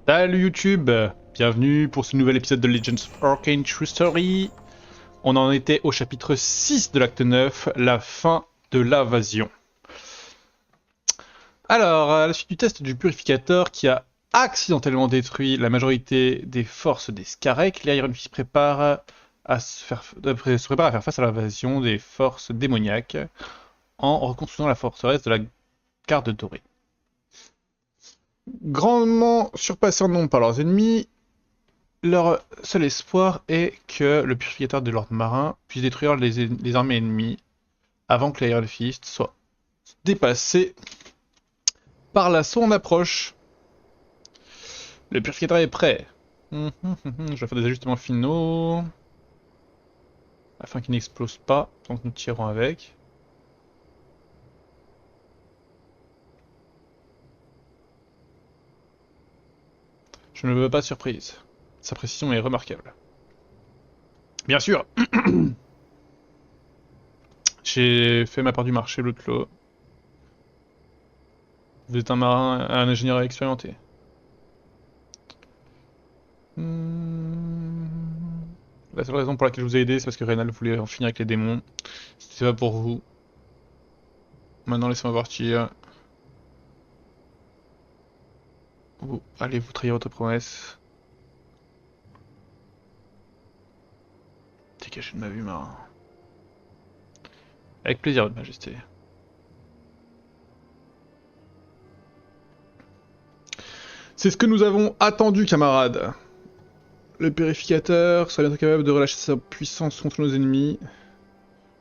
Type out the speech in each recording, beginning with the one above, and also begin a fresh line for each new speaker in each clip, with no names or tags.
Salut YouTube, bienvenue pour ce nouvel épisode de Legends of Arcane True Story. On en était au chapitre 6 de l'acte 9, la fin de l'invasion. Alors, à la suite du test du purificateur qui a accidentellement détruit la majorité des forces des Skarek, l'Iron Fist se prépare à faire face à l'invasion des forces démoniaques en reconstruisant la forteresse de la Garde Dorée. Grandement surpassés en nombre par leurs ennemis, leur seul espoir est que le purificateur de l'ordre marin puisse détruire les armées ennemies avant que l'Iron Fist soit dépassé par l'assaut en approche. Le purificateur est prêt. Je vais faire des ajustements finaux afin qu'il n'explose pas tant que nous tirons avec. Je ne veux pas de surprise. Sa précision est remarquable. Bien sûr. J'ai fait ma part du marché, le clos. Vous êtes un marin, un ingénieur expérimenté. La seule raison pour laquelle je vous ai aidé, c'est parce que Reynald voulait en finir avec les démons. C'était pas pour vous. Maintenant, laissez-moi partir. Allez, vous trahir votre promesse. T'es caché de ma vue, marin. Avec plaisir, votre majesté. C'est ce que nous avons attendu, camarades. Le purificateur sera bientôt capable de relâcher sa puissance contre nos ennemis.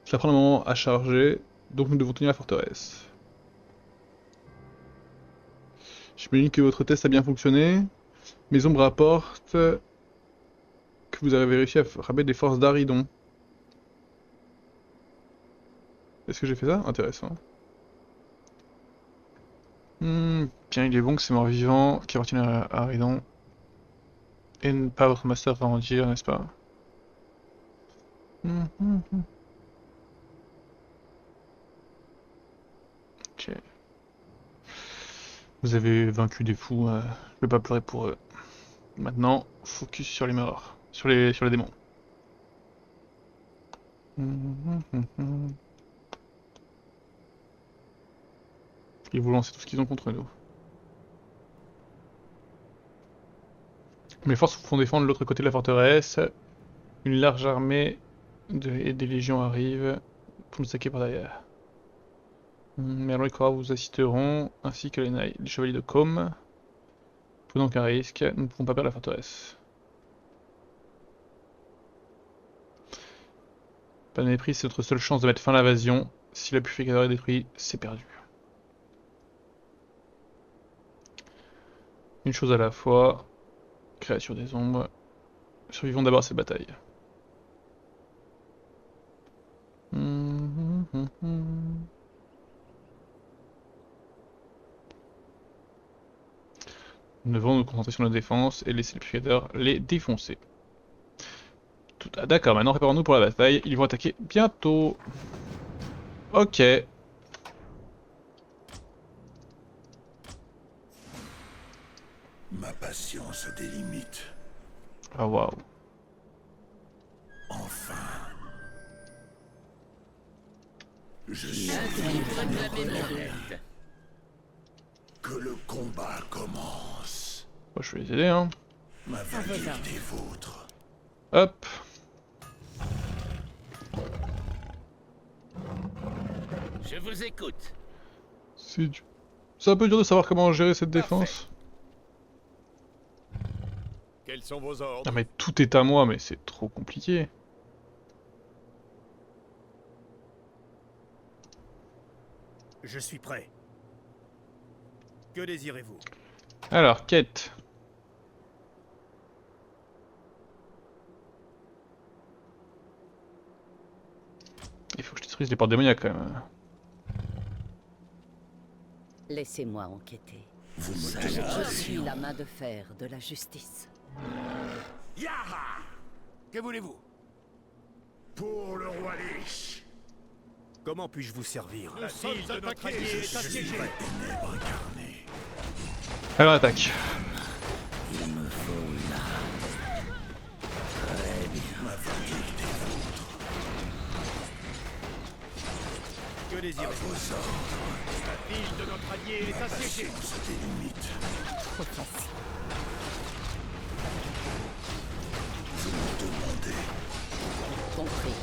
Cela prend un moment à charger, donc nous devons tenir la forteresse. J'imagine que votre test a bien fonctionné. Mes ombres rapportent que vous avez réussi à rabattre des forces d'Aridon. Est-ce que j'ai fait ça? Intéressant. Bien, il est bon que ces morts vivants qui appartiennent à Aridon et pas votre master va en dire, n'est-ce pas? Ok. Vous avez vaincu des fous, je vais pas pleurer pour eux. Maintenant, focus sur les morts, sur les démons. Ils vont lancer tout ce qu'ils ont contre nous. Mes forces font défendre l'autre côté de la forteresse. Une large armée et des légions arrivent pour nous attaquer par derrière. Merlon et Cora vous assisteront, ainsi que les chevaliers de Com. Prenons aucun risque, nous ne pouvons pas perdre la forteresse. Pas de mépris, c'est notre seule chance de mettre fin à l'invasion. Si la purificateur est détruit, c'est perdu. Une chose à la fois. Créature des ombres. Survivons d'abord à cette bataille. Nous devons nous concentrer sur nos défenses et laisser les purificateurs les défoncer. D'accord, maintenant préparons-nous pour la bataille. Ils vont attaquer bientôt. Ok.
Ma patience a des limites.
Ah waouh.
Enfin. Je suis que le combat commence.
Moi je vais les aider hein.
Ma vallée des vôtres.
Hop.
Je vous écoute.
C'est un peu dur de savoir comment gérer cette défense.
Quels sont vos ordres?
Ah mais tout est à moi, mais c'est trop compliqué.
Je suis prêt. Que désirez-vous?
Alors, quête. Il faut que je détruise les portes démoniaques quand même.
Laissez-moi enquêter.
Vous me
Je
demandez.
suis la main de fer de la justice.
Yaha! Que voulez-vous?
Pour le roi Lich.
Comment puis-je vous servir?
Nous sommes attaqués.
Je suis ténèbres incarnées.
Alors, attaque.
désirez-vous? La ville de notre allié est assiégée.
Se délimite.
Trop facile.
Vous me demandez.
Compris.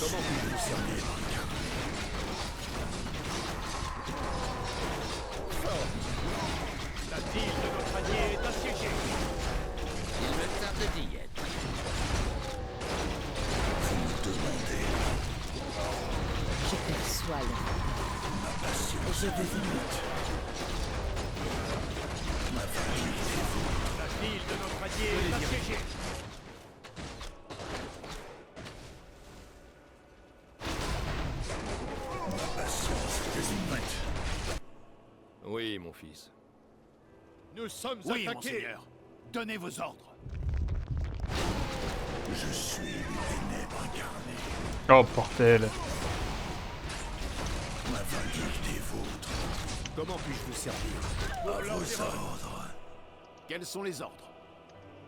Comment puis-je vous servir? La ville de notre allié est assiégée.
Il me tarde d'y être.
Vous me demandez.
Je perçois le...
Ma passion
Je vous imite.
ma famille dévote.
La ville de notre allié est assiégée.
Ma passion se délimite.
Oui, mon fils.
Nous sommes
Oui,
attaqués.
monseigneur. Donnez vos ordres.
Je suis les ténèbres incarnées.
Oh, bordel.
Ma famille des vôtres.
Comment puis-je vous servir?
À vos ordres.
Quels sont les ordres?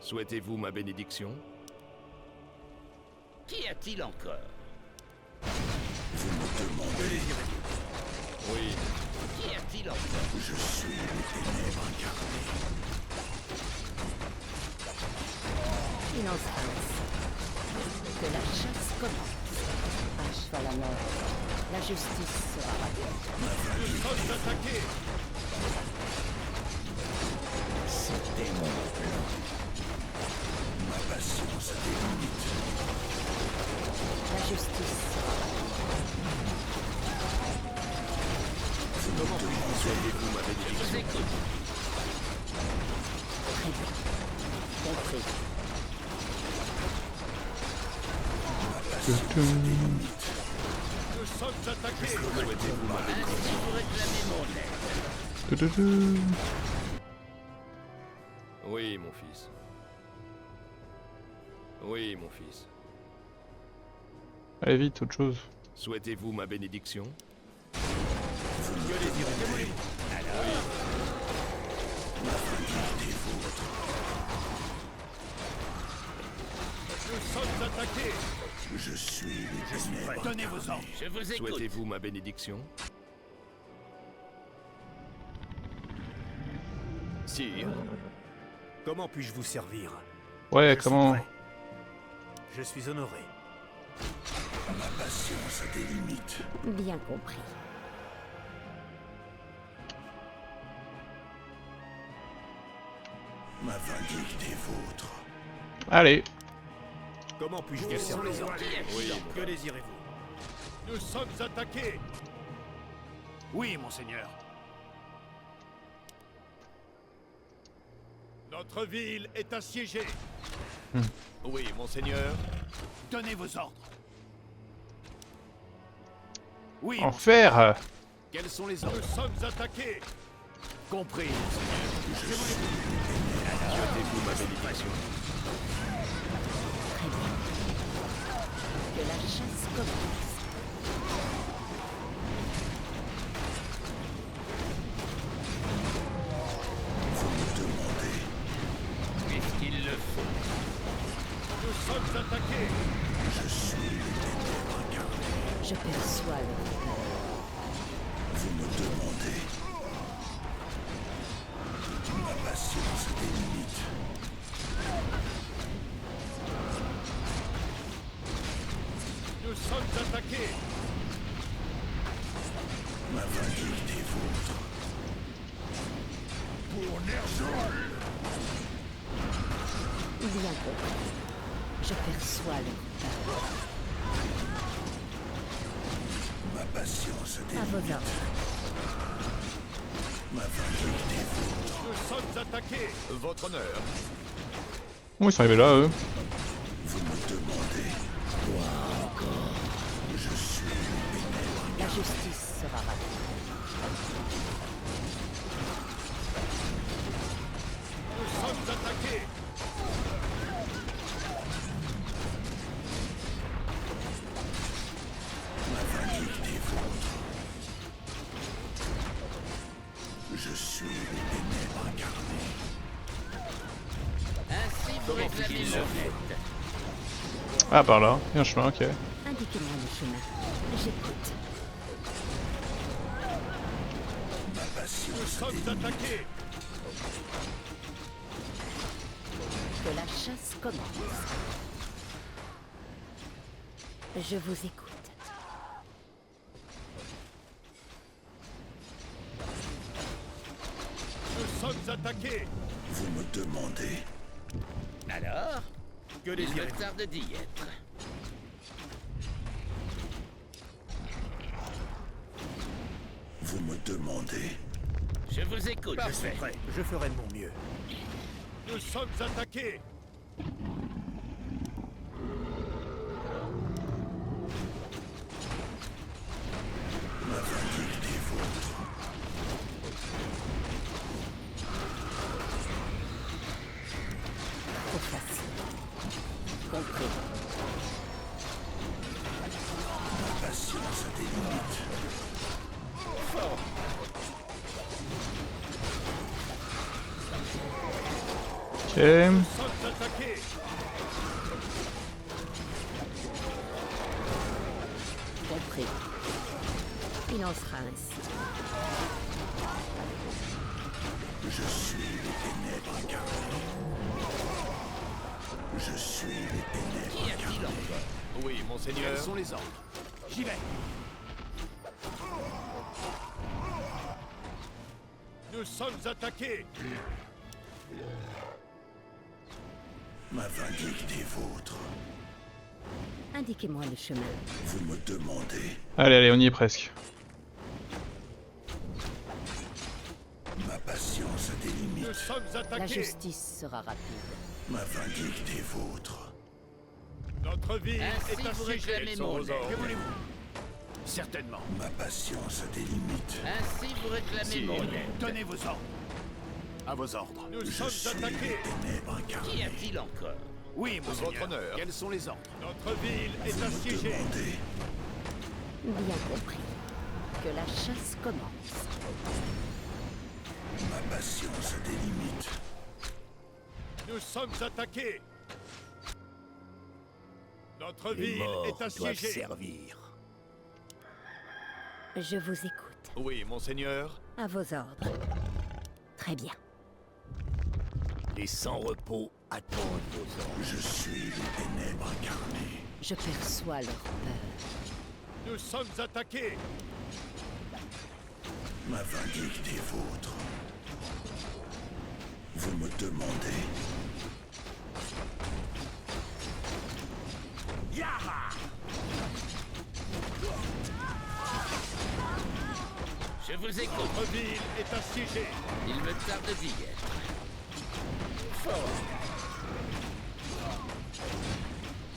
Souhaitez-vous ma bénédiction?
Qu'y a-t-il encore?
Vous me demandez.
Oui.
Qu'y a-t-il encore?
Je suis les ténèbres incarnées.
Silence reste. Que la chasse commence. À cheval à mort. La justice sera rapide.
Nous sommes attaqués.
C'était mon plan. Ma passion se délimite.
La justice sera rapide.
Comment puis-je souhaitez-vous ma
Je vous
bénédiction?
écoute.
Très bien. Compris.
Nous sommes attaqués.
Souhaitez-vous ma
Ainsi
bénédiction?
vous réclamez mon aide.
Tududum.
Oui, mon fils. Oui, mon fils.
Allez vite, autre chose.
Souhaitez-vous ma bénédiction?
Que désirez-vous? Nous sommes attaqués.
Je suis les ténèbres.
Donnez vos ordres.
Je vous écoute.
Souhaitez-vous ma bénédiction?
Sire, comment puis-je vous servir?
Ouais,
Je suis
comment...
prêt. Je suis honoré.
Ma passion se délimite.
Bien compris.
Ma vindicte des vôtres.
Allez.
Comment puis-je vous servir?
Qu'y a-t-il
Oui,
encore?
Que désirez-vous? Nous sommes attaqués.
Oui, monseigneur.
Notre ville est assiégée.
Oui, monseigneur. Donnez vos ordres. Oui,
Enfer.
quels sont les ordres?
Nous sommes attaqués.
Compris.
Souhaitez-vous ma bénédiction?
Très bien. Que la chasse commence.
Puisqu'il le faut.
Nous sommes attaqués.
Je perçois le repère.
Vous me demandez. Ma passion se délimite.
Nous sommes attaqués.
Ma vindicte des vôtres. Pour Ner'zhul.
Bien compris. Je perçois le repère.
Ma passion se
À
délimite.
vos ordres.
Ma vindicte des vôtres.
Nous sommes attaqués.
Votre honneur.
Comment ils sont arrivés là, eux?
Vous me demandez. Je suis les ténèbres.
La justice sera rapide.
Nous sommes attaqués.
Ma vindicte des vôtres. Je suis les ténèbres incarnées.
Ainsi vous réclamez mon aide.
Ah, par là. Il y a un chemin, ok.
Indiquez-moi le chemin. J'écoute.
Nous
sommes attaqués.
Que la chasse commence. Je vous écoute.
Nous sommes attaqués.
Vous me demandez.
Alors,
Que
il me
désirez-vous?
tarde d'y être.
Vous me demandez.
Je vous écoute.
Je suis prêt. Je ferai de mon mieux. Nous sommes attaqués.
Ma vindicte est vôtre.
Trop facile. Compris.
Ma patience a des limites.
Ok.
Nous sommes attaqués.
Compris. Il en sera ainsi.
Je suis les ténèbres incarnées. Je suis les ténèbres
Qu'y a-t-il
incarnées.
encore?
Oui, monseigneur.
Quels sont les ordres?
J'y vais. Nous sommes attaqués.
Ma vindicte est vôtre.
Indiquez-moi le chemin.
Vous me demandez.
Allez, allez, on y est presque.
Ma patience a des
Nous
limites.
sommes
La
attaqués.
justice sera rapide.
Ma vindicte est vôtre.
Notre ville
Ainsi
est
vous
assiégée.
réclamez mon aide.
Que voulez-vous?
Certainement.
Ma patience a des limites.
Ainsi vous réclamez
Si.
mon aide.
Donnez vos ordres. À vos ordres.
Nous
Je
sommes
suis
attaqués.
les ténèbres
Qu'y
incarnées.
a-t-il encore?
Oui, monseigneur.
Votre honneur.
Quels sont les ordres?
Notre ville est
Vous me
assiégée.
demandez.
Bien compris. Que la chasse commence.
Ma patience a des limites.
Nous sommes attaqués. Notre
Les
ville
morts
est
doivent
assiégée.
servir.
Je vous écoute.
Oui, monseigneur.
À vos ordres. Très bien.
Les sans-repos attendent vos ordres.
Je suis les ténèbres incarnées.
Je perçois leur peur.
Nous sommes attaqués.
Ma vindicte est vôtre. Vous me demandez.
Je vous écoute.
Notre ville est assiégée.
Il me tarde d'y être.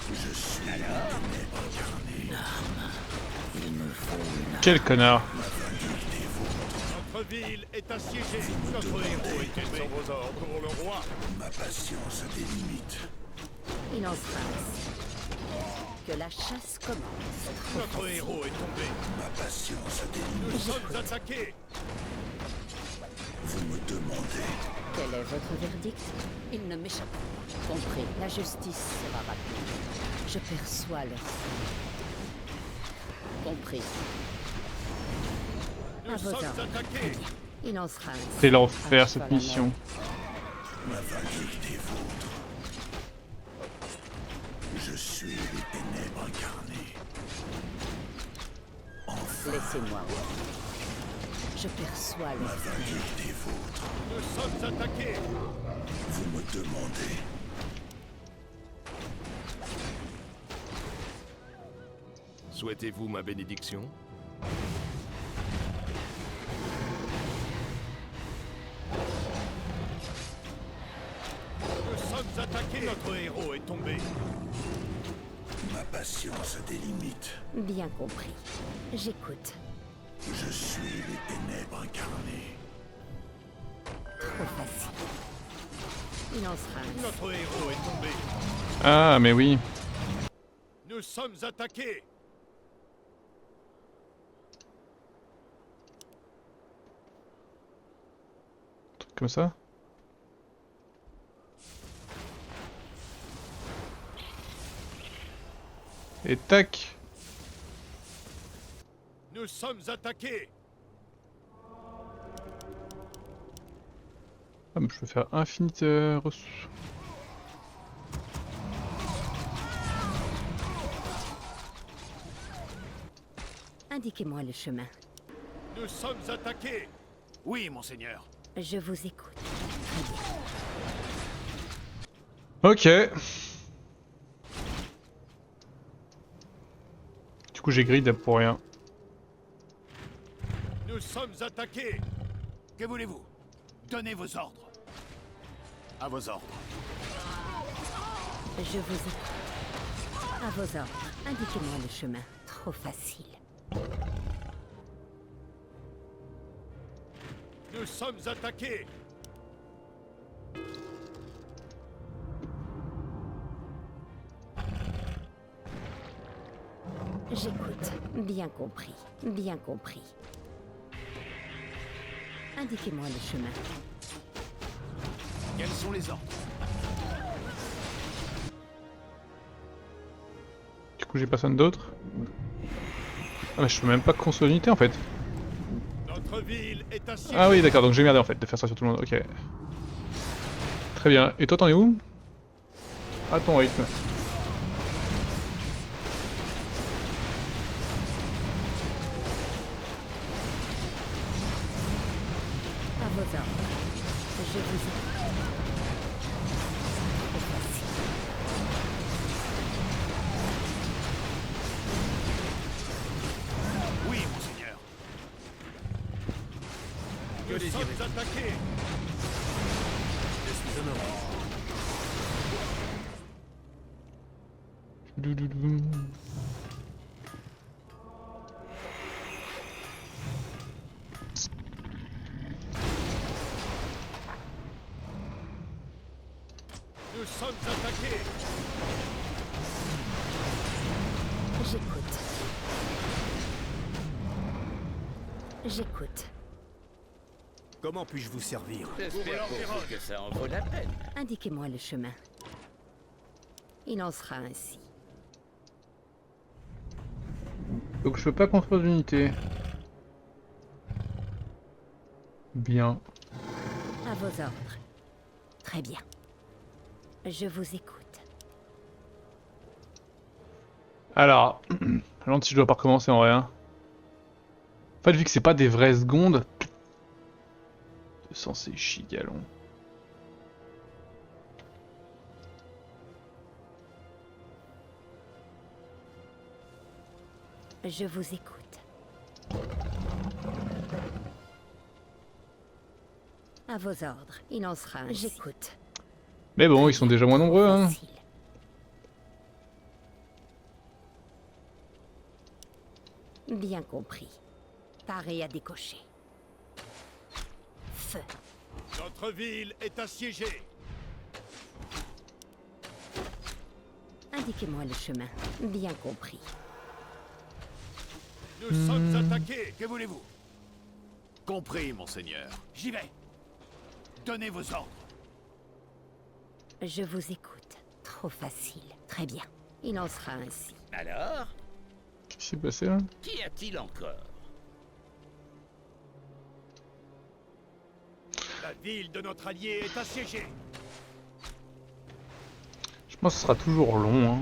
Je suis les ténèbres incarnées.
Quel connard.
Ma vindicte est vôtre.
Notre ville est assiégée. Notre héros est tombé.
Sur vos ordres pour le roi.
Ma patience a des limites.
Il en sera ainsi. Que la chasse commence.
Notre héros est tombé.
Ma patience a des
Nous
limites.
sommes attaqués.
Vous me demandez.
Quel est votre verdict? Il ne m'échappe pas. Compris. La justice sera rapide. Je perçois leur sang. Compris.
Nous
À vos
sommes
ordres.
attaqués.
Il en sera ainsi.
C'est l'enfer
À
cette
cheval à
mission.
Ma vindicte est vôtre. Je suis les ténèbres incarnées. Enfin,
Laissez-moi. Je perçois
ma
leur peur.
vindicte est vôtre.
Nous sommes attaqués.
Vous me demandez.
Souhaitez-vous ma bénédiction?
Nous sommes attaqués. Notre héros est tombé.
Ma patience a des limites.
Bien compris. J'écoute.
Je suis les ténèbres incarnées.
Trop facile. Il en sera ainsi.
Notre héros est tombé.
Ah, mais oui.
Nous sommes attaqués.
Comme ça. Et tac.
Nous sommes attaqués.
Ah, mais je peux faire infinite ressources.
Indiquez-moi le chemin.
Nous sommes attaqués. Oui, monseigneur.
Je vous écoute.
Ok. Du coup j'ai grid pour rien.
Nous sommes attaqués. Que voulez-vous? Donnez vos ordres. À vos ordres.
Je vous écoute. À vos ordres. Indiquez-moi le chemin. Trop facile.
Nous sommes attaqués.
J'écoute. Bien compris. Bien compris. Indiquez-moi le chemin.
Quels sont les ordres?
Du coup j'ai personne d'autre. Ah mais je peux même pas construire d'unité en fait.
Notre ville est assiégée.
Ah oui d'accord, donc j'ai merdé en fait de faire ça sur tout le monde, ok. Très bien, et toi t'en es où? À ton rythme.
À vos ordres. Je vous écoute. Trop facile.
Oui, monseigneur.
Que
Nous
désirez-vous?
sommes attaqués.
Je suis honoré.
Doudoudou.
Nous sommes attaqués.
J'écoute. J'écoute.
Comment puis-je vous servir?
J'espère pour vous que ça en vaut la peine.
Indiquez-moi le chemin. Il en sera ainsi.
Donc je peux pas construire d'unité. Bien.
À vos ordres. Très bien. Je vous écoute.
Alors, je me demande si je dois pas recommencer en vrai. Hein. En fait vu que c'est pas des vraies secondes. 200 c'est chigalon.
Je vous écoute. À vos ordres. Il en sera ainsi. J'écoute.
Mais bon, ils sont déjà moins nombreux hein.
Facile. Bien compris. Paré à décocher. Feu.
Notre ville est assiégée.
Indiquez-moi le chemin. Bien compris.
Nous sommes attaqués. Que voulez-vous? Compris, monseigneur. J'y vais. Donnez vos ordres.
Je vous écoute. Trop facile. Très bien. Il en sera ainsi.
Alors,
Qu'est-ce qui s'est passé là?
qu'y a-t-il encore?
La ville de notre allié est assiégée.
Je pense que ce sera toujours long hein.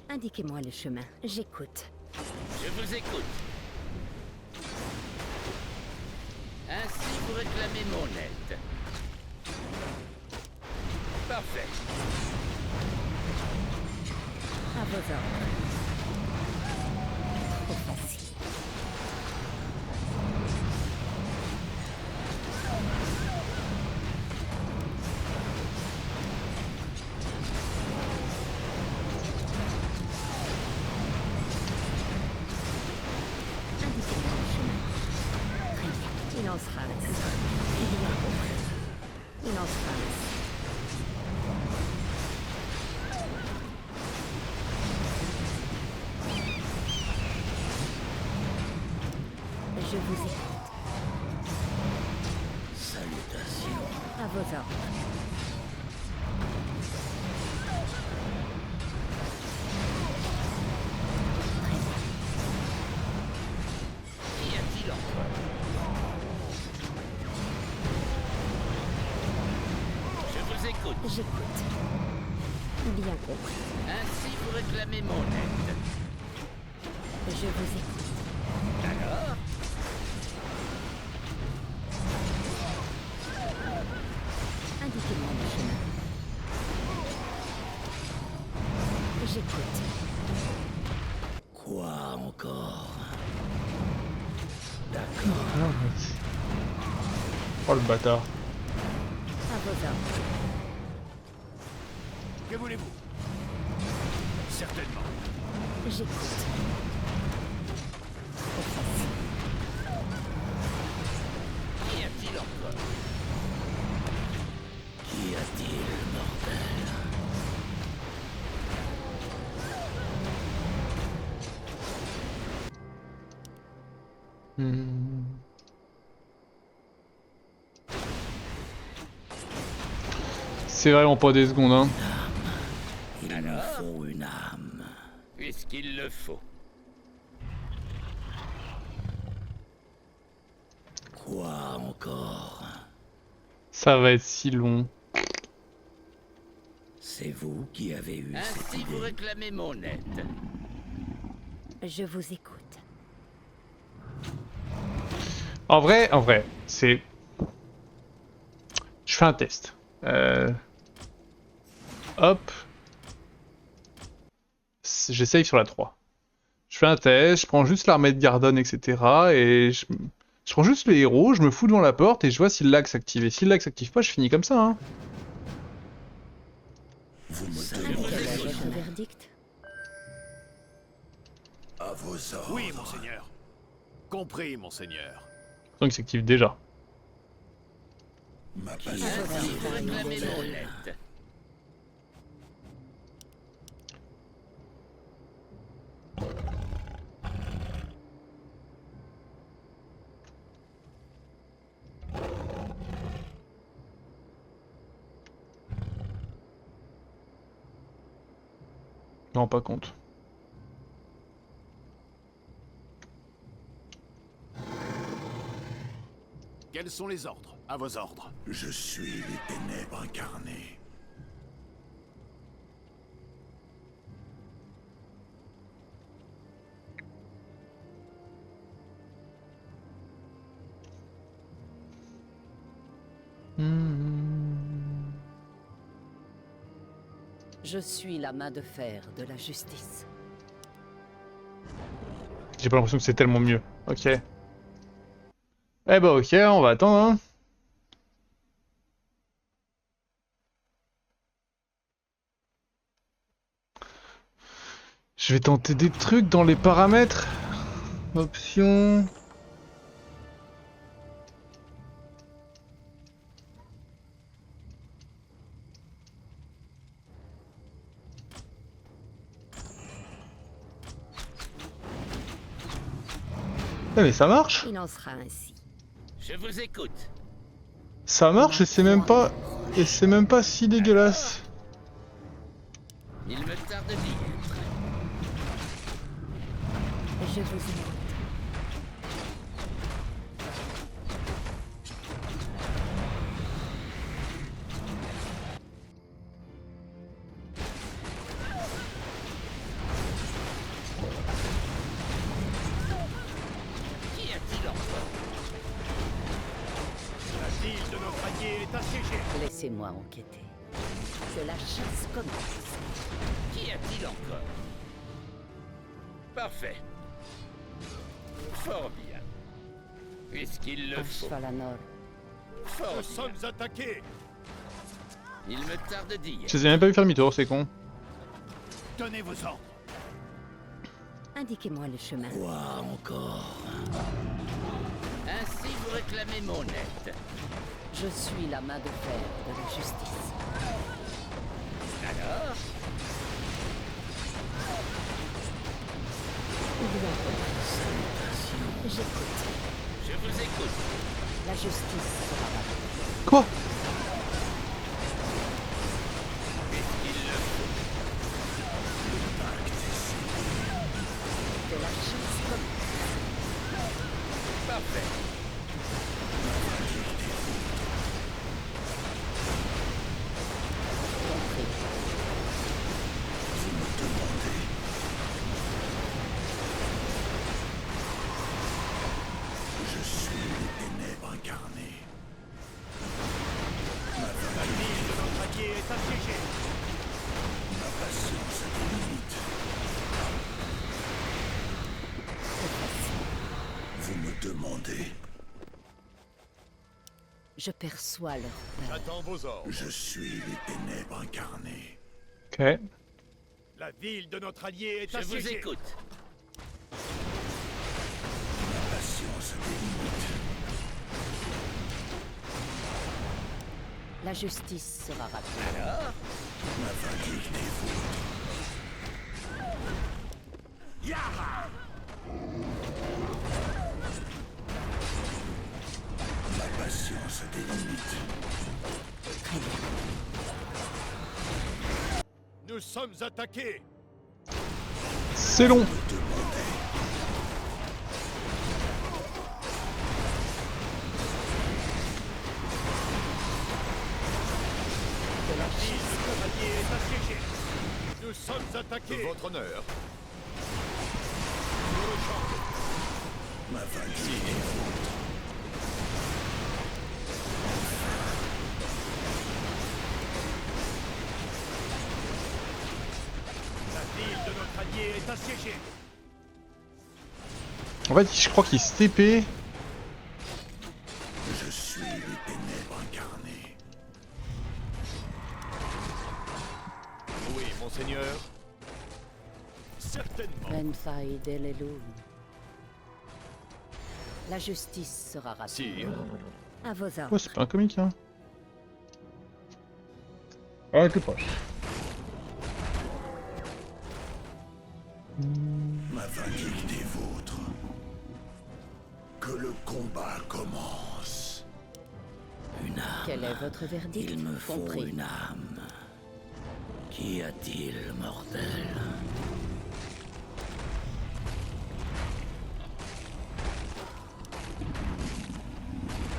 Indiquez-moi le chemin. J'écoute.
Je vous écoute. Ainsi, vous réclamez mon aide. Parfait.
À vos ordres. Trop facile. Indiquez-moi le chemin. Très bien. Il en sera ainsi. Bien compris. Il en sera ainsi. Je vous écoute.
Salutations.
À vos ordres.
Qu'y a-t-il encore? écoute.
J'écoute. Bien compris.
Ainsi vous réclamez mon aide.
Je vous écoute.
Alors,
Indiquez-moi le chemin. J'écoute.
Quoi encore?
Oh le bâtard.
À vos ordres.
Que voulez-vous? Certainement.
J'écoute. Trop facile.
qu'y a-t-il encore?
Qu'y a-t-il, bordel?
C'est vraiment pas des secondes, hein.
Il nous faut une âme.
Puisqu'il le faut.
Quoi encore?
Ça va être si long.
C'est vous qui avez eu cette
Ainsi vous
idée.
réclamez mon aide.
Je vous écoute.
En vrai, c'est... Je fais un test. Hop. J'essaye sur la 3. Je fais un test, je prends juste l'armée de Gardon, etc. Et je prends juste le héros, je me fous devant la porte et je vois si le lag s'active. Et si le lag s'active pas, je finis comme ça, hein.
Vous me
Quel
demandez
est votre verdict?
à vos ordres.
Oui, monseigneur. Compris, monseigneur.
Donc il s'active déjà.
Ma passion
Ainsi vous réclamez mon aide.
Je me rends pas compte.
Quels sont les ordres? À vos ordres.
Je suis les ténèbres incarnées.
Je suis la main de fer de la justice.
J'ai pas l'impression que c'est tellement mieux. Ok. Eh bah ok, on va attendre, hein. Je vais tenter des trucs dans les paramètres. Options. Eh mais ça marche.
Il en sera ainsi.
Je vous écoute.
Ça marche et c'est même pas... Et c'est même pas si dégueulasse.
Il me tarde d'y être.
Je vous écoute.
Qu'y a-t-il encore?
La ville de notre allié est assiégée.
Laissez-moi enquêter. Que la chasse commence.
Qu'y a-t-il encore? Parfait. Fort bien. Puisqu'il le
À
faut.
cheval à nord.
Fort
Nous
bien.
sommes attaqués.
Il me tarde d'y être.
Je les ai même pas vu faire demi-tour, c'est con.
Donnez vos ordres.
Indiquez-moi le chemin.
Quoi encore?
Ainsi vous réclamez mon aide.
Je suis la main de fer de la justice.
Alors,
Bien compris. J'écoute.
je vous écoute.
La justice sera battue.
Quoi?
Puisqu'il le faut.
Que la chasse commence.
Parfait.
assiégée.
Ma patience a des limites. Vous me demandez.
Je perçois leur peur.
J'attends vos ordres.
Je suis les ténèbres incarnées.
Ok.
La ville de notre allié est
Je vous
assiégée.
écoute.
Ma patience a des limites.
La justice sera rapide.
Alors,
Ma vindicte est vôtre. Ma patience a des limites.
Très bien.
Nous sommes attaqués.
C'est long.
La ville de notre allié est assiégée. Nous sommes attaqués. Votre honneur. Sur le champ.
Ma vindicte est vôtre.
La ville de notre allié est assiégée.
En fait, je crois qu'il se TP.
Je suis les ténèbres incarnées.
Oui, monseigneur. Certainement.
Renfai Delelou. La justice sera rapide.
Sire.
À vos ordres.
Ouais, c'est pas un comique, hein. Ah, t'es proche.
Ma vindicte est vôtre. Que le combat commence.
une âme.
Quel est votre verdict?
Il me faut
Compris.
une âme. Qu'y a-t-il, mortel?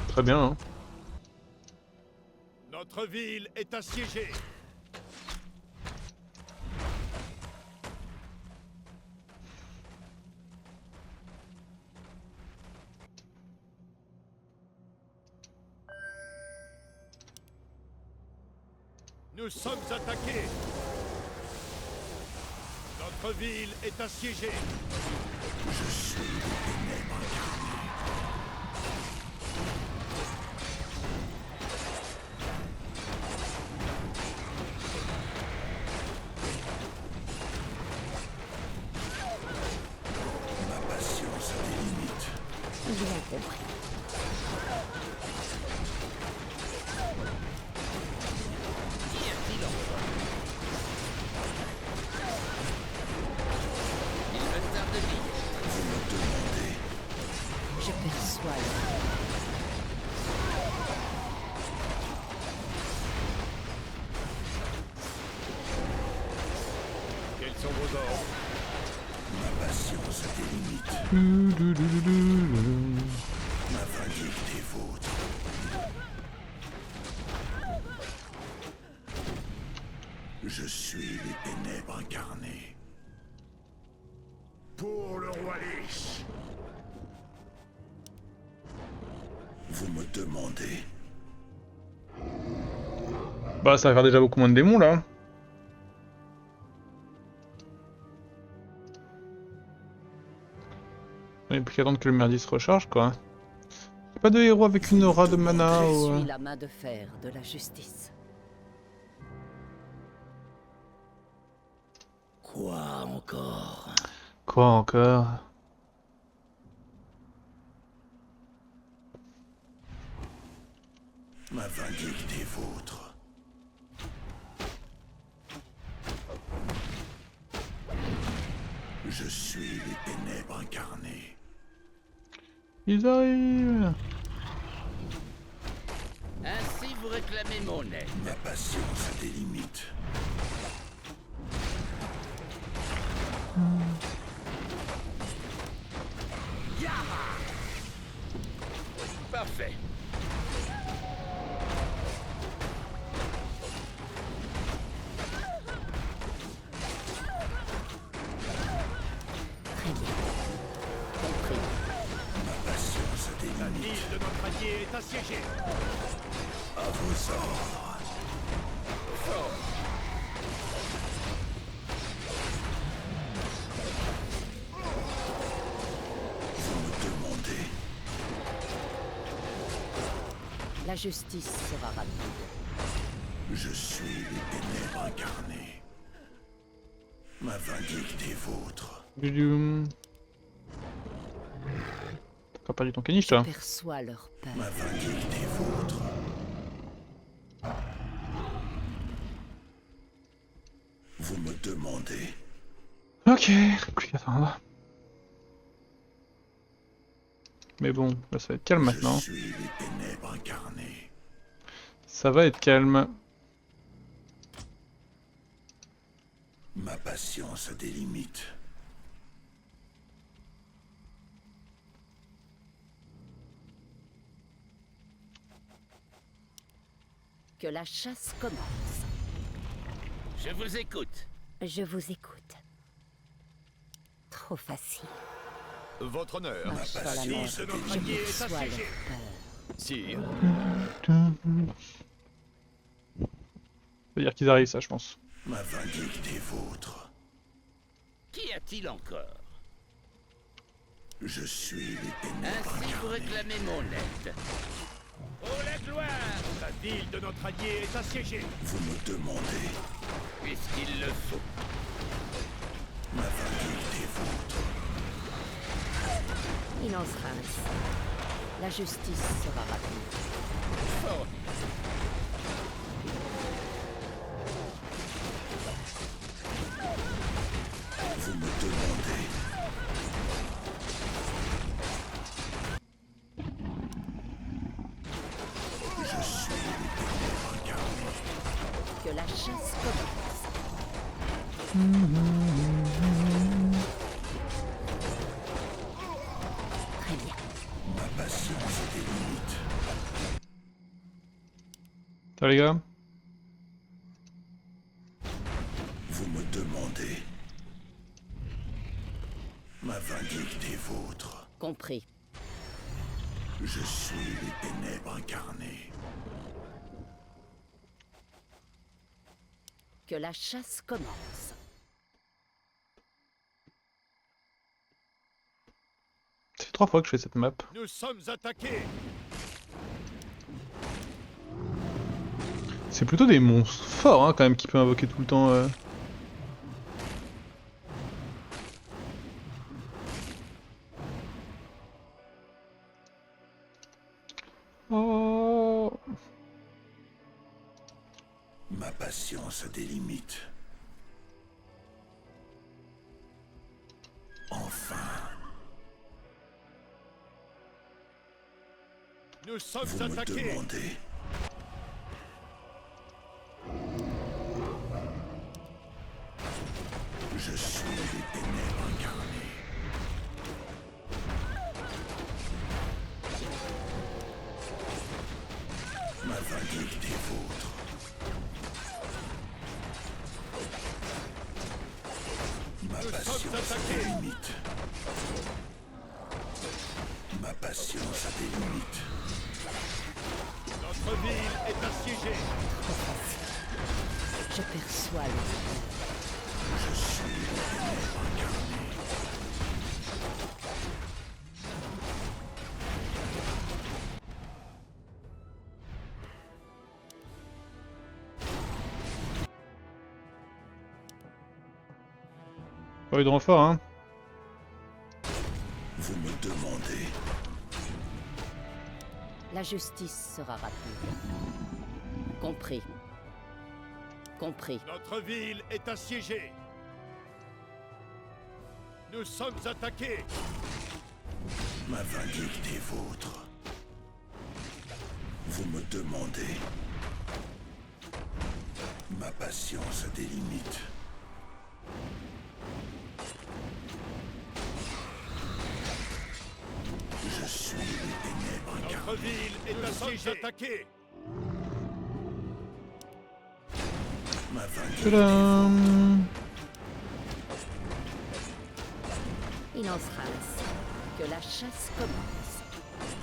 Très bien, hein.
Notre ville est assiégée. Nous sommes attaqués. Notre ville est assiégée.
Je suis les ténèbres incarnées. Ma patience a des limites.
Bien compris.
Qu'y a-t-il encore? Il me tarde de vivre.
Vous me demandez.
Je perçois leur peur.
Quels sont vos ordres?
Ma patience a des limites. Ma vindicte est vôtre. Je suis les ténèbres incarnées. Pour le roi Lich. Vous me demandez.
Bah, ça va faire déjà beaucoup moins de démons, là. Il n'y a plus qu'à attendre que le merdier se recharge, quoi. Y'a pas de héros avec une aura de mana
Je
ou...
suis la main de fer de la justice.
Quoi encore?
Quoi encore?
Ma vindicte est vôtre. Je suis les ténèbres incarnées.
Ils arrivent.
Ainsi vous réclamez mon aide.
Ma patience a des limites.
Parfait.
Très bien. Compris.
Ma patience a des
La
limites.
ville de notre allié est assiégée.
À vos ordres.
Fort
La justice sera rapide.
Je suis les ténèbres incarnées. Ma vindicte est vôtre.
T'as encore perdu ton caniche, toi?
Perçois leur peur.
Ma vindicte est vôtre. Vous me demandez.
Ok, plus qu'à attendre. Mais bon, là ça va être calme maintenant.
Je suis les ténèbres incarnées.
Ça va être calme.
Ma patience a des limites.
Que la chasse commence.
Je vous écoute.
Je vous écoute. Trop facile.
Votre honneur.
Ma
Marche sur la
patience
mer.
a des
Je
limites.
perçois leur peur.
Sire.
C'est-à-dire qu'ils arrivent, ça, je pense.
Ma vindicte est vôtre.
Qu'y a-t-il encore?
Je suis les ténèbres
Ainsi vous
incarnées.
réclamez mon aide. Oh la gloire!
La ville de notre allié est assiégée.
Vous me demandez.
Puisqu'il le faut.
Ma vindicte est vôtre.
Il en sera ainsi. La justice sera rapide.
Oh,
Vous me demandez. Je suis les ténèbres incarnées.
Que la chasse commence. Très bien.
Ma patience a des limites.
Ça les gars?
Vous me demandez. Ma vindicte est vôtre.
Compris.
Je suis les ténèbres incarnées.
Que la chasse commence.
C'est 3 fois que je fais cette map.
Nous sommes attaqués.
C'est plutôt des monstres forts hein, quand même qui peut invoquer tout le temps. Oh.
Ma patience a des limites. Enfin,
Nous sommes
vous me
attaqués.
demandez. Je suis les ténèbres incarnées. Ma vindicte est vôtre. Ma
Nous sommes
patience a des
attaqués.
limites. Ma patience a des limites.
Notre ville est assiégée.
Trop facile. Je perçois leur peur.
Je suis les ténèbres incarnées.
Pas eu de renfort hein.
Vous me demandez.
La justice sera rapide. Compris. Compris.
Notre ville est assiégée. Nous sommes attaqués.
Ma vindicte est vôtre. Vous me demandez. Ma patience a des limites. Je suis les ténèbres
Notre
incarnées.
ville est assiégée. Attaqués.
Ma vindicte
Tadam.
Il en sera ainsi. Que la chasse commence.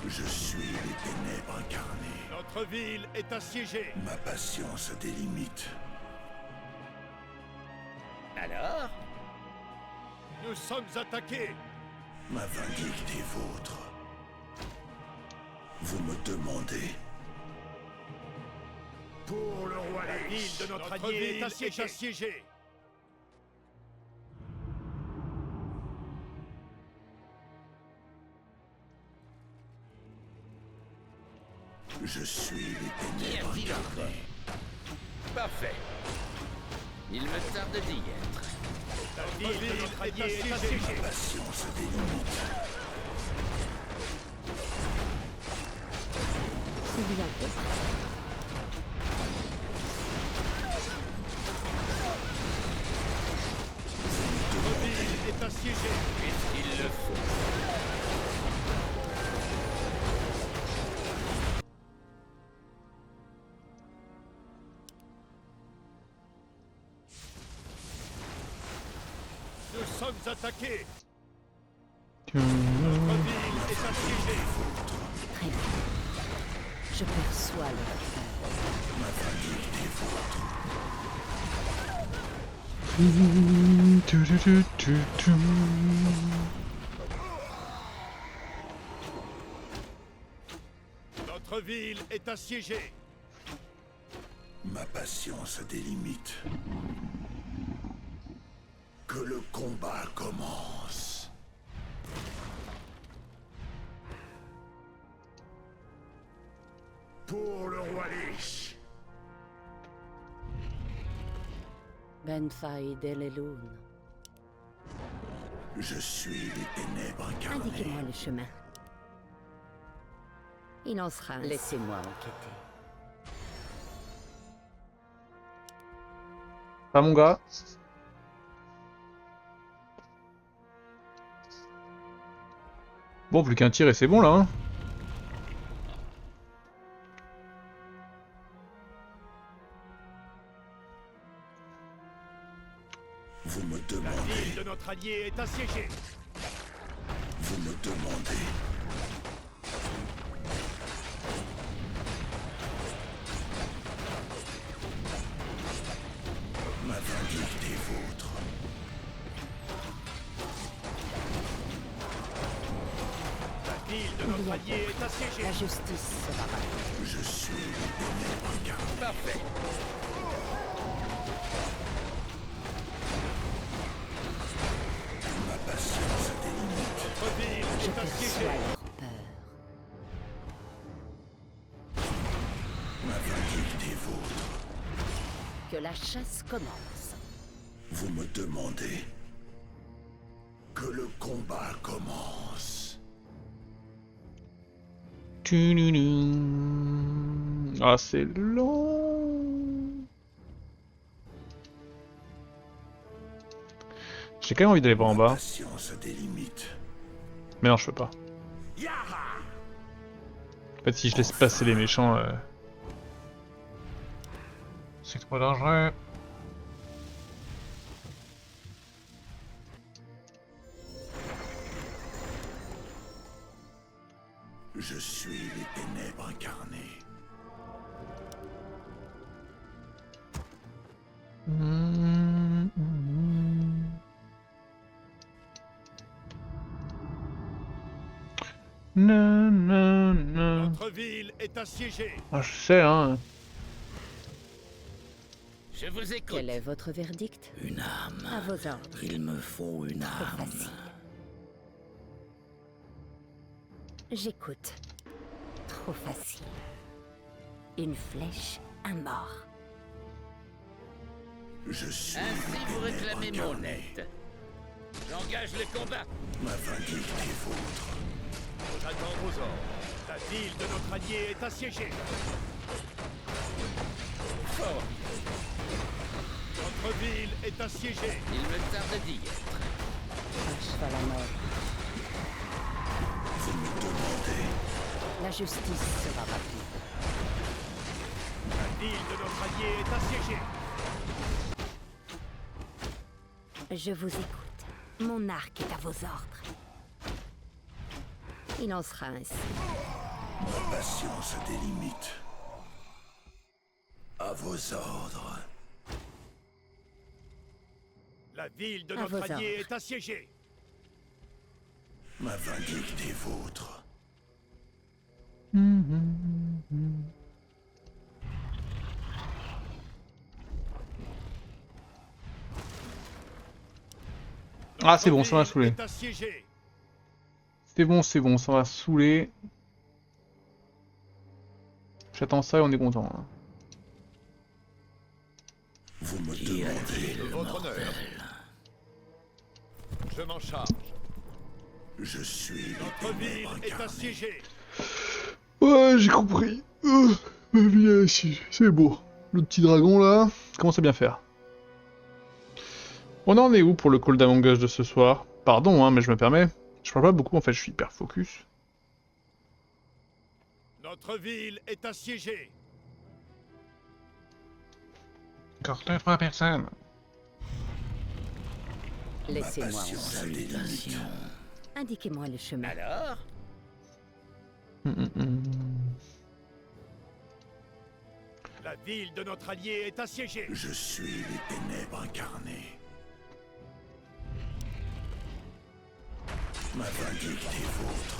Je suis les ténèbres incarnées.
Notre ville est assiégée.
Ma patience a des limites.
alors?
Nous sommes attaqués.
Ma vindicte est vôtre. Vous me demandez.
Pour le roi la ville de notre allié est assiégée.
Je suis les
Qui
ténèbres
a-t-il
incarnées.
encore? Parfait. Il me tarde d'y être.
La ville de notre allié est assiégée.
Ma patience a des limites.
C'est bien fait.
Notre ville est assiégée.
Puisqu'il le faut.
Nous sommes attaqués.
Hum,
Notre ville est assiégée.
Très bien. Je perçois le repère.
tu.
Notre ville est assiégée.
Ma patience a des limites. Que le combat commence. Pour le roi Lich.
Ben Faïd Elelun.
Je suis les ténèbres incarnées.
Indiquez-moi le chemin. Il en sera ainsi. Laissez-moi enquêter.
Ah mon gars. Bon, plus qu'un tir et c'est bon là, hein.
Vous me
La
demandez.
ville de notre allié est assiégée.
Vous me demandez. Ma vindicte est vôtre.
La ville de notre allié est assiégée.
La justice sera battue.
Je suis les ténèbres incarnées.
Parfait.
Ma patience a des limites.
Notre ville
Je
est
perçois
assiégée.
leur peur.
Ma vindicte est vôtre.
Que la chasse commence.
Vous me demandez. Que le combat commence.
Ah, c'est long. J'ai quand même envie d'aller voir en
Ma
bas.
patience a des limites.
Mais non, je peux pas. En fait, si je laisse passer les méchants, c'est trop dangereux.
Je suis les ténèbres incarnées.
Non, non, non.
Notre ville est assiégée.
Ah, je sais, hein.
Je vous écoute.
Quel est votre verdict?
Une âme.
À vos ordres.
Il me faut une
Trop
âme.
facile. J'écoute. Trop facile. Une flèche, un mort.
Je suis
Ainsi
les
vous
ténèbres
réclamez mon
incarnées.
aide. J'engage le combat.
Ma vindicte est vôtre.
J'attends vos ordres. La ville de notre allié est assiégée.
Fort.
Notre ville est assiégée.
Il me tarde d'y être.
À cheval à mort.
Vous me demandez.
La justice sera battue.
La ville de notre allié est assiégée.
Je vous écoute. Mon arc est à vos ordres. Il en sera ainsi.
Ma patience a des limites. À vos ordres.
La ville de
À
notre
vos
allié
ordres.
est assiégée.
Ma vindicte est vôtre.
Ah, c'est bon, ça m'a
Notre
saoulé.
ville est assiégée.
C'est bon, ça m'a saoulé. J'attends ça et on est content. Hein.
Vous me demandez.
De votre honneur. Je m'en charge.
Je suis les
Notre ville
ténèbres
est
incarnées.
assiégée.
Ouais, j'ai compris. Ma vie est ici, c'est beau. Le petit dragon là, commence à bien faire. On en est où pour le call d'Among Us de ce soir? Pardon, hein, mais je me permets. Je parle pas beaucoup en fait, je suis hyper focus.
Notre ville est assiégée.
Encore 2-3 personnes.
Laissez-moi en
Patience a des limites.
Indiquez-moi le chemin.
Alors,
La ville de notre allié est assiégée.
Je suis les ténèbres incarnées. Ma vindicte est vôtre.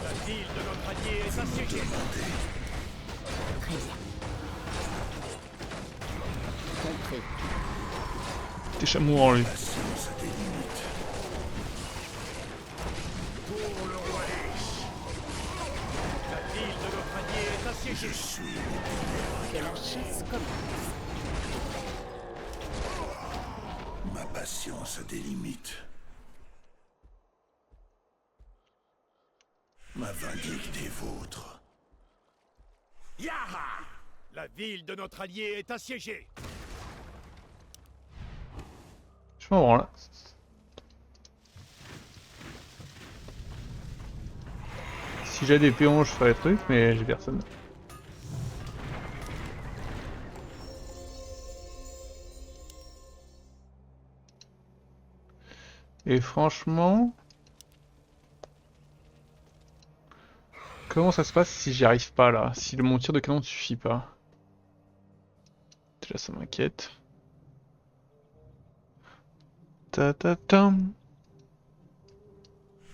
La ville de notre allié est assiégée.
Très bien. Compris.
T'es chameau en lui.
Patience a des limites.
La ville de notre allié est assiégée.
Je suis les
Que la chasse commence.
Ma patience a des limites. Ma vindicte est vôtre.
Yaha! La ville de notre allié est assiégée.
Je m'en branle. Si j'ai des péons, je ferais des trucs, mais j'ai personne. Et franchement... Comment ça se passe si j'y arrive pas là? Si mon tir de canon ne suffit pas? Déjà ça m'inquiète. Ta ta tam.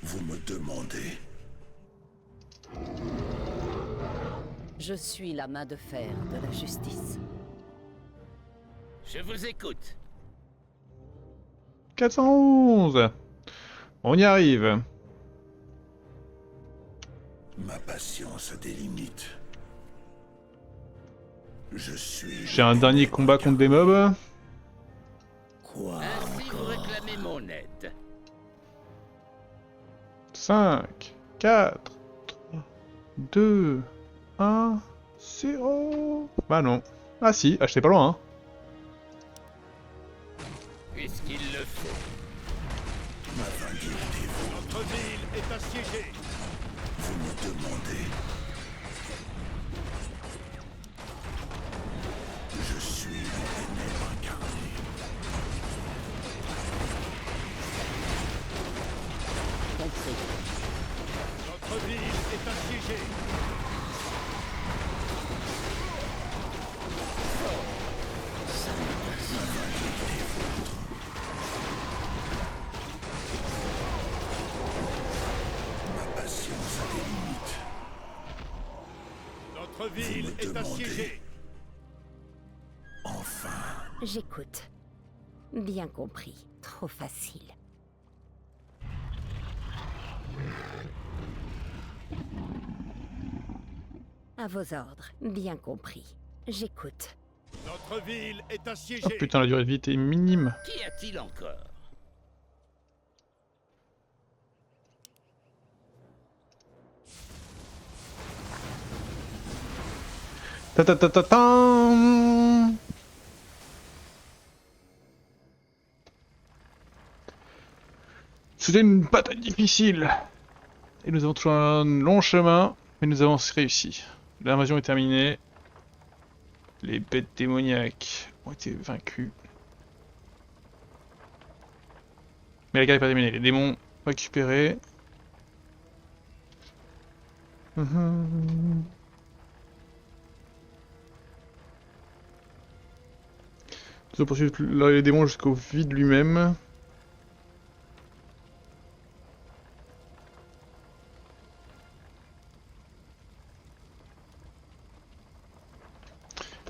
Vous me demandez.
Je suis la main de fer de la justice.
je vous écoute.
411. On y arrive.
Ma patience a des limites. Je suis.
J'ai un dernier combat contre des mobs.
Quoi
Ainsi vous réclamez mon aide.
5, 4, 3, 2, 1, 0. Bah non. Ah si, achetez pas loin. Hein.
Puisqu'il le faut.
Ma vindicte est vôtre.
Notre ville est assiégée.
Vous me demandez. Je suis les ténèbres incarnées.
Compris.
Notre ville est assiégée.
Ma patience a des limites.
Notre ville
me
est
demandez.
assiégée.
Enfin.
J'écoute. Bien compris. Trop facile. À vos ordres. Bien compris. J'écoute.
Notre ville est
Oh
assiégée.
putain, la durée de vie était minime.
Qu'y a-t-il encore?
Ta ta ta ta ta. C'était une bataille difficile. Et nous avons toujours un long chemin, mais nous avons réussi. L'invasion est terminée. Les bêtes démoniaques ont été vaincues. Mais la guerre n'est pas terminée. Les démons récupérés. Nous allons poursuivre les démons jusqu'au vide lui-même.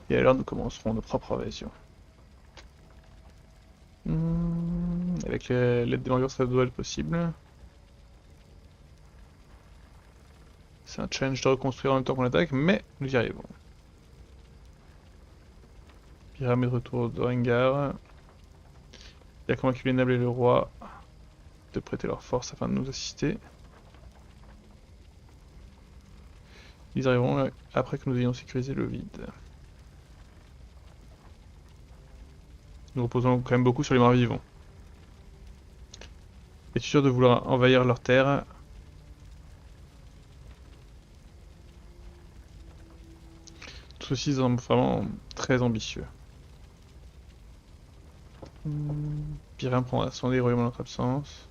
Et alors nous commencerons nos propres invasions. Avec l'aide des Morgans, ça doit être possible. C'est un challenge de reconstruire en même temps qu'on attaque, mais nous y arrivons. Pyram est de retour de Rengar. Il a convaincu les nobles et le roi de prêter leur force afin de nous assister. Ils arriveront après que nous ayons sécurisé le vide. Nous reposons quand même beaucoup sur les morts vivants. Es-tu sûr de vouloir envahir leurs terres? Tout ceci semble vraiment très ambitieux. Pyram prendra soin des royaumes en notre absence.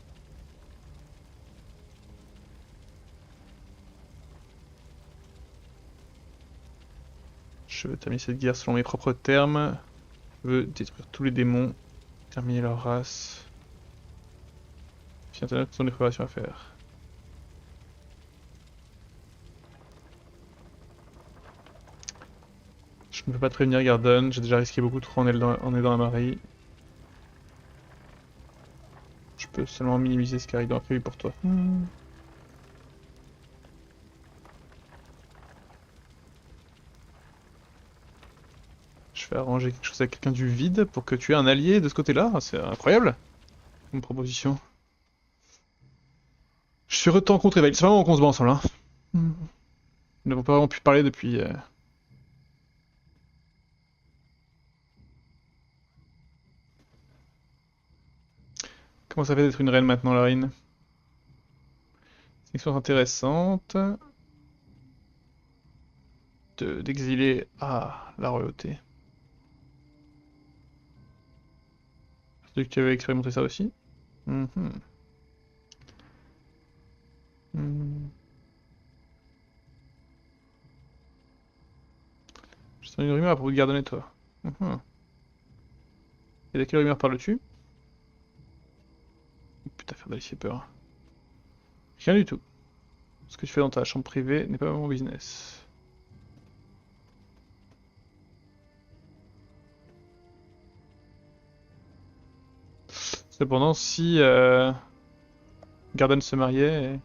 Je veux terminer cette guerre selon mes propres termes. Je veux détruire tous les démons, terminer leur race. Finalement, ce sont des préparations à faire. Je ne peux pas te prévenir, Garden, j'ai déjà risqué beaucoup trop en aidant Amari. Je peux seulement minimiser ce qui arrive dans prévu pour toi. Je vais arranger quelque chose avec quelqu'un du vide pour que tu aies un allié de ce côté-là. C'est incroyable comme proposition. Je suis heureux de te rencontrer, Veil. C'est vraiment qu'on se bat ensemble. Hein. Nous n'avons pas vraiment pu parler depuis... Comment ça fait d'être une reine maintenant, Larine? C'est une expérience intéressante. D'exiler à la royauté. C'est que tu avais expérimenté ça aussi? Je sens une rumeur à propos de Gardonnet, toi. Et de quelle rumeur parles-tu? Putain, faire d'aller, c'est peur. Rien du tout. Ce que tu fais dans ta chambre privée n'est pas mon business. Cependant, si Garden se mariait et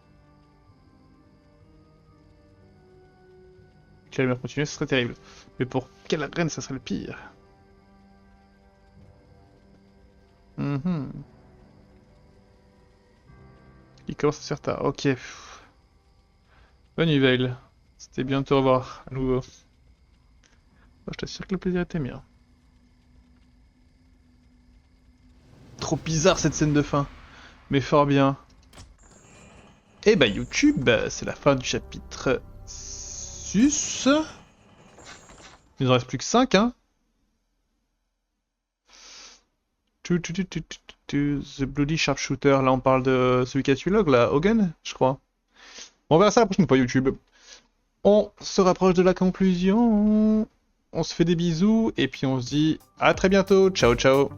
que la lumière continuait, ce serait terrible. Mais pour quelle reine, ça serait le pire. Il commence à se faire tard. Ok. Bonne nuit, Veil. C'était bien de te revoir à nouveau. Je t'assure que le plaisir était mien. Trop bizarre cette scène de fin. Mais fort bien. Et bah YouTube, c'est la fin du chapitre 6. Il nous en reste plus que 5, hein. The Bloody Sharpshooter, là on parle de celui qui a tué Log, là, Hogan, je crois. On verra ça la prochaine fois YouTube. On se rapproche de la conclusion. On se fait des bisous et puis on se dit à très bientôt. Ciao ciao.